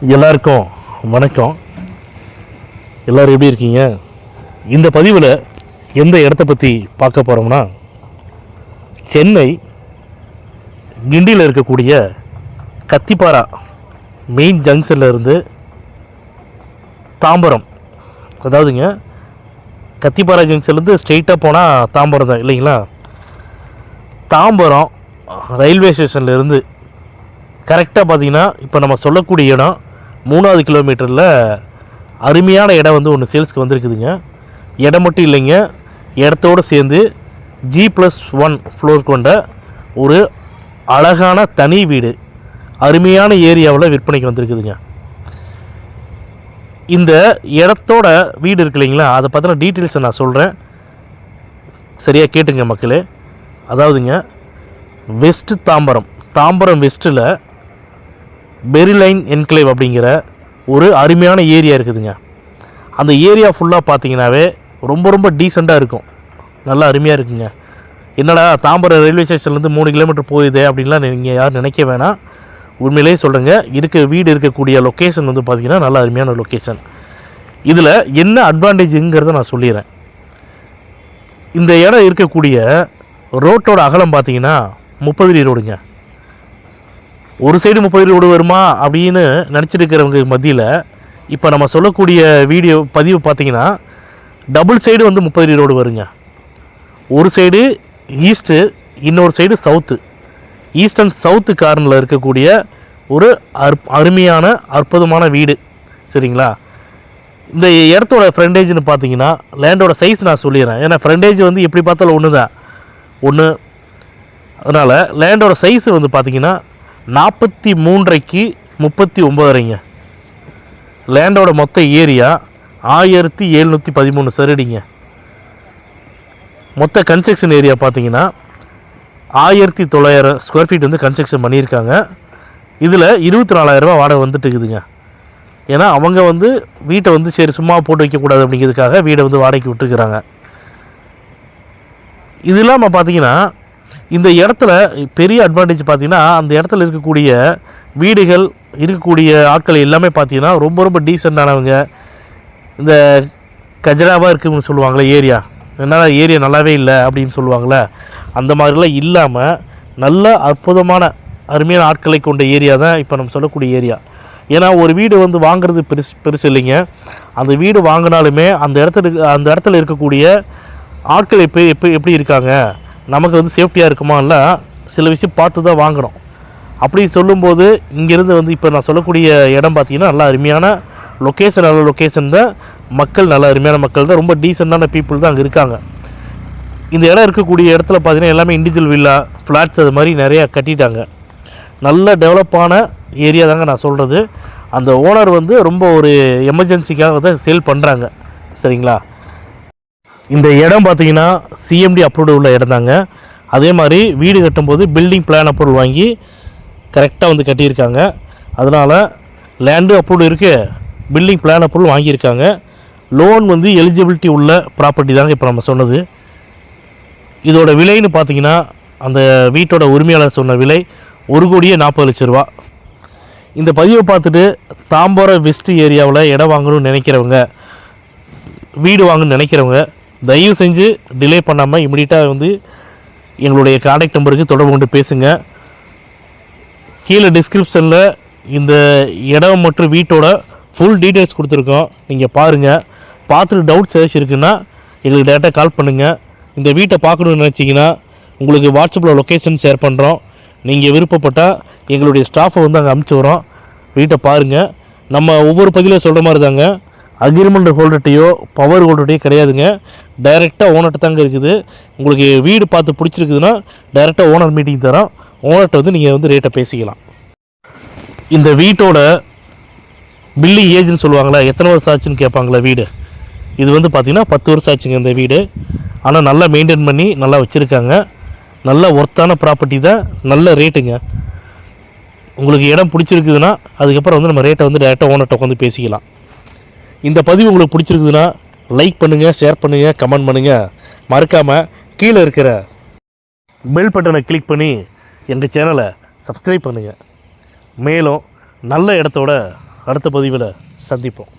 எல்லாருக்கும் வணக்கம். எல்லோரும் எப்படி இருக்கீங்க? இந்த பதிவில் எந்த இடத்த பற்றி பார்க்க போகிறோம்னா, சென்னை கிண்டியில் இருக்கக்கூடிய கத்திப்பாரா மெயின் ஜங்ஷனில் இருந்து தாம்பரம், அதாவதுங்க கத்திப்பாரா ஜங்ஷன்லேருந்து ஸ்ட்ரெயிட்டாக போனால் தாம்பரம் தான் இல்லைங்களா. தாம்பரம் ரயில்வே ஸ்டேஷன்லேருந்து கரெக்டாக பார்த்தீங்கன்னா இப்போ நம்ம சொல்லக்கூடிய இடம் 3வது கிலோமீட்டரில் அருமையான இடம் வந்து ஒன்று சேல்ஸ்க்கு வந்திருக்குதுங்க. இடம் மட்டும் இல்லைங்க, இடத்தோடு சேர்ந்து G+1 ஃப்ளோர் கொண்ட ஒரு அழகான தனி வீடு அருமையான ஏரியாவில் விற்பனைக்கு வந்திருக்குதுங்க. இந்த இடத்தோட வீடு இருக்கு இல்லைங்களா, அதை பற்றின டீட்டெயில்ஸை நான் சொல்கிறேன், சரியாக கேட்டுங்க மக்களே. அதாவதுங்க வெஸ்ட் தாம்பரம் வெஸ்ட்டில் பெரிலைன் என்க்ளேவ் அப்படிங்கிற ஒரு அருமையான ஏரியா இருக்குதுங்க. அந்த ஏரியா ஃபுல்லாக பார்த்தீங்கன்னாவே ரொம்ப டீசெண்டாக இருக்கும், நல்லா அருமையாக இருக்குங்க. என்னடா தாம்பரம் ரயில்வே ஸ்டேஷன்லேருந்து 3 கிலோமீட்டர் போகுது அப்படின்லாம் நீங்கள் யாரும் நினைக்க வேணாம். உண்மையிலேயே சொல்கிறேங்க, வீடு இருக்கக்கூடிய லொக்கேஷன் வந்து பார்த்திங்கன்னா நல்லா அருமையான லொக்கேஷன். இதில் என்ன அட்வான்டேஜுங்கிறத நான் சொல்லிடுறேன். இந்த இடம் இருக்கக்கூடிய ரோட்டோட அகலம் பார்த்தீங்கன்னா 30 அடி ரோடுங்க. ஒரு சைடு 30 அடி ரோடு வருமா அப்படின்னு நினச்சிட்டு இருக்கிறவங்க மத்தியில் இப்போ நம்ம சொல்லக்கூடிய பதிவு பார்த்திங்கன்னா டபுள் சைடு வந்து 30 அடி ரோடு வருங்க. ஒரு சைடு ஈஸ்ட்டு, இன்னொரு side south. East and south கார்னரில் இருக்கக்கூடிய ஒரு அருமையான அற்புதமான வீடு, சரிங்களா. இந்த இடத்தோட ஃப்ரண்டேஜ்னு பார்த்தீங்கன்னா லேண்டோட சைஸ் நான் சொல்லிடுறேன். ஏன்னா ஃப்ரண்டேஜ் வந்து எப்படி பார்த்தாலும் ஒன்று. அதனால் லேண்டோட சைஸு வந்து பார்த்திங்கன்னா 43.5க்கு 39.5ங்க. லேண்டோட மொத்த ஏரியா 1713 சதுரடிங்க. மொத்த கன்ஸ்ட்ரக்ஷன் ஏரியா பார்த்திங்கன்னா 1900 ஸ்கொயர் ஃபீட் வந்து கன்ஸ்ட்ரக்ஷன் பண்ணியிருக்காங்க. இதில் 24,000 ரூபா வாடகை வந்துட்டு இருக்குதுங்க. ஏன்னா அவங்க வந்து வீட்டை வந்து சரி சும்மா போட்டு வைக்கக்கூடாது அப்படிங்கிறதுக்காக வீடை வந்து வாடகைக்கு விட்டுருக்குறாங்க. இது இல்லாமல் பார்த்திங்கன்னா இந்த இடத்துல பெரிய அட்வான்டேஜ் பார்த்திங்கன்னா, அந்த இடத்துல இருக்கக்கூடிய வீடுகள், இருக்கக்கூடிய ஆட்கள் எல்லாமே பார்த்திங்கன்னா ரொம்ப டீசெண்டானவங்க. இந்த கஜராவாக இருக்குன்னு சொல்லுவாங்களே ஏரியா, என்னால் ஏரியா நல்லாவே இல்லை அப்படின்னு சொல்லுவாங்களே, அந்த மாதிரிலாம் இல்லாமல் நல்ல அற்புதமான அருமையான ஆட்களை கொண்ட ஏரியா தான் இப்போ நம்ம சொல்லக்கூடிய ஏரியா. ஏன்னா ஒரு வீடு வந்து வாங்குறது பெருசு இல்லைங்க. அந்த வீடு வாங்கினாலுமே அந்த இடத்துல இருக்கக்கூடிய ஆட்கள் எப்படி இருக்காங்க, நமக்கு வந்து சேஃப்டியாக இருக்குமான்ல சில விஷயம் பார்த்து தான் வாங்கணும். அப்படி சொல்லும்போது இங்கேருந்து வந்து இப்போ நான் சொல்லக்கூடிய இடம் பார்த்திங்கன்னா நல்லா அருமையான லொக்கேஷன், நல்ல லொக்கேஷன் தான். மக்கள் நல்ல அருமையான மக்கள் தான், ரொம்ப டீசெண்டான பீப்புள் தான் அங்கே இருக்காங்க. இந்த இடம் இருக்கக்கூடிய இடத்துல பார்த்திங்கன்னா எல்லாமே இண்டிவிஜுவல் வில்லா, ஃப்ளாட்ஸ் அது மாதிரி நிறையா கட்டிட்டாங்க. நல்ல டெவலப்பான ஏரியா தாங்க நான் சொல்கிறது. அந்த ஓனர் வந்து ரொம்ப ஒரு எமர்ஜென்சிக்காக தான் சேல் பண்ணுறாங்க, சரிங்களா. இந்த இடம் பார்த்திங்கன்னா CMD அப்ரூவ்டு உள்ள இடம் தாங்க. அதே மாதிரி வீடு கட்டும்போது பில்டிங் பிளான் அப்ரூவல் வாங்கி கரெக்டாக வந்து கட்டியிருக்காங்க. அதனால் லேண்டு அப்ரூவ்டு இருக்குது, பில்டிங் பிளான் அப்ரூவல் வாங்கியிருக்காங்க. லோன் வந்து எலிஜிபிலிட்டி உள்ள ப்ராப்பர்ட்டி தாங்க இப்போ நம்ம சொன்னது. இதோட விலைன்னு பார்த்திங்கன்னா அந்த வீட்டோட உரிமையாளர் சொன்ன விலை 1,40,00,000 ரூபா. இந்த பதிவை பார்த்துட்டு தாம்பரம் வெஸ்ட் ஏரியாவில் இடம் வாங்கணும்னு நினைக்கிறவங்க, வீடு வாங்கணும்னு நினைக்கிறவங்க தயவு செஞ்சு டிலே பண்ணாமல் இமிடியட்டாக வந்து எங்களுடைய கான்டாக்ட் நம்பருக்கு தொடர்பு கொண்டு பேசுங்க. கீழே டிஸ்கிரிப்ஷனில் இந்த இடம் மற்றும் வீட்டோட ஃபுல் டீட்டெயில்ஸ் கொடுத்துருக்கோம், நீங்கள் பாருங்கள். பார்த்துட்டு டவுட்ஸ் ஏதாச்சும் இருக்குன்னா எங்களுக்கு டேரெக்டாக கால் பண்ணுங்கள். இந்த வீட்டை பார்க்கணுன்னு நினச்சிங்கன்னா உங்களுக்கு வாட்ஸ்அப்பில் லொக்கேஷன் ஷேர் பண்ணுறோம். நீங்கள் விருப்பப்பட்டால் எங்களுடைய ஸ்டாஃபை வந்து அங்கே அனுப்பிச்சி வரோம். வீட்டை பாருங்கள். நம்ம ஒவ்வொரு பதிலையும் சொல்கிற மாதிரி தாங்க, அக்ரிமெண்ட் ஹோல்டர்ட்டையோ பவர் ஹோல்டர்ட்டையோ கிடையாதுங்க. டைரெக்டாக ஓனர்கிட்ட தாங்க இருக்குது. உங்களுக்கு வீடு பார்த்து பிடிச்சிருக்குதுன்னா டைரெக்டாக ஓனர் மீட்டிங் தரோம். ஓனர்கிட்ட வந்து நீங்கள் வந்து ரேட்டை பேசிக்கலாம். இந்த வீட்டோட பில்டிங் ஏஜ்னு சொல்லுவாங்களா, எத்தனை வருஷம் ஆச்சுன்னு கேட்பாங்களா வீடு. இது வந்து பார்த்திங்கன்னா 10 வருஷம் ஆச்சுங்க இந்த வீடு. ஆனால் நல்லா மெயின்டைன் பண்ணி நல்லா வச்சுருக்காங்க. நல்ல ஒர்த்தான ப்ராப்பர்ட்டி தான், நல்ல ரேட்டுங்க. உங்களுக்கு இடம் பிடிச்சிருக்குதுன்னா அதுக்கப்புறம் வந்து நம்ம ரேட்டை வந்து டேரெக்டாக ஓனர்கிட்ட உட்காந்து பேசிக்கலாம். இந்த பதிவு உங்களுக்கு பிடிச்சிருக்குதுன்னா லைக் பண்ணுங்கள், ஷேர் பண்ணுங்கள், கமெண்ட் பண்ணுங்கள். மறக்காமல் கீழே இருக்கிற பெல் பட்டனை கிளிக் பண்ணி எங்கள் சேனலை சப்ஸ்கிரைப் பண்ணுங்கள். மேலும் நல்ல இடத்தோட அடுத்த பதிவில் சந்திப்போம்.